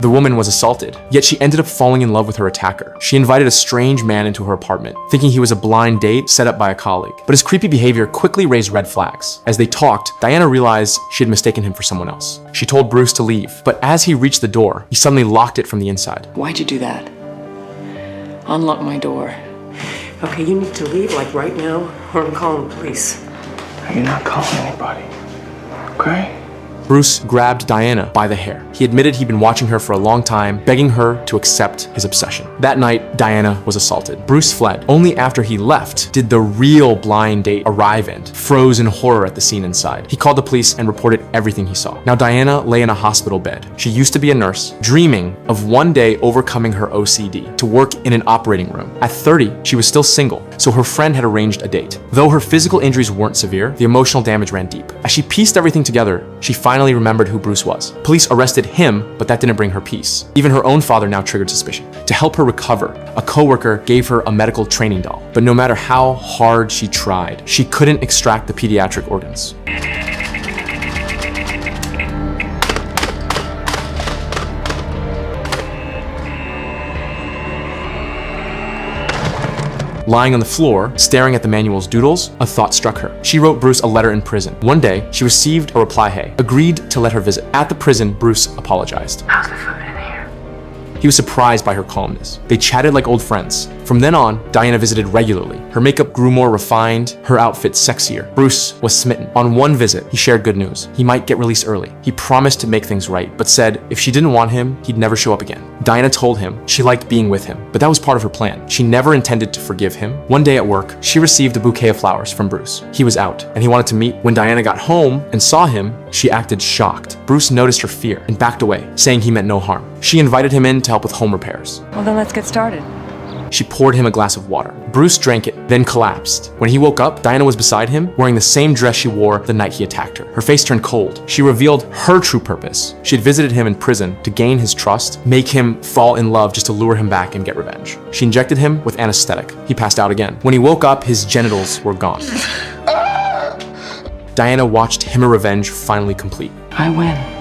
The woman was assaulted, yet she ended up falling in love with her attacker. She invited a strange man into her apartment, thinking he was a blind date set up by a colleague. But his creepy behavior quickly raised red flags. As they talked, Diana realized she had mistaken him for someone else. She told Bruce to leave, but as he reached the door, he suddenly locked it from the inside. Why'd you do that? Unlock my door. Okay, you need to leave, like right now, or I'm calling the police. You're not calling anybody, okay? Bruce grabbed Diana by the hair. He admitted he'd been watching her for a long time, begging her to accept his obsession. That night, Diana was assaulted. Bruce fled. Only after he left did the real blind date arrive and froze in horror at the scene inside. He called the police and reported everything he saw. Now Diana lay in a hospital bed. She used to be a nurse, dreaming of one day overcoming her OCD to work in an operating room. At 30, she was still single, so her friend had arranged a date. Though her physical injuries weren't severe, the emotional damage ran deep. As she pieced everything together, she finally remembered who Bruce was. Police arrested him, but that didn't bring her peace. Even her own father now triggered suspicion. To help her recover, a coworker gave her a medical training doll. But no matter how hard she tried, she couldn't extract the pediatric organs. Lying on the floor, staring at the manual's doodles, a thought struck her. She wrote Bruce a letter in prison. One day, she received a reply, agreed to let her visit. At the prison, Bruce apologized. How's the food in here? He was surprised by her calmness. They chatted like old friends. From then on, Diana visited regularly. Her makeup grew more refined, her outfit sexier. Bruce was smitten. On one visit, he shared good news. He might get released early. He promised to make things right, but said if she didn't want him, he'd never show up again. Diana told him she liked being with him, but that was part of her plan. She never intended to forgive him. One day at work, she received a bouquet of flowers from Bruce. He was out, and he wanted to meet. When Diana got home and saw him, she acted shocked. Bruce noticed her fear and backed away, saying he meant no harm. She invited him in to help with home repairs. Well, then let's get started. She poured him a glass of water. Bruce drank it, then collapsed. When he woke up, Diana was beside him, wearing the same dress she wore the night he attacked her. Her face turned cold. She revealed her true purpose. She had visited him in prison to gain his trust, make him fall in love just to lure him back and get revenge. She injected him with anesthetic. He passed out again. When he woke up, his genitals were gone. Diana watched him a revenge finally complete. I win.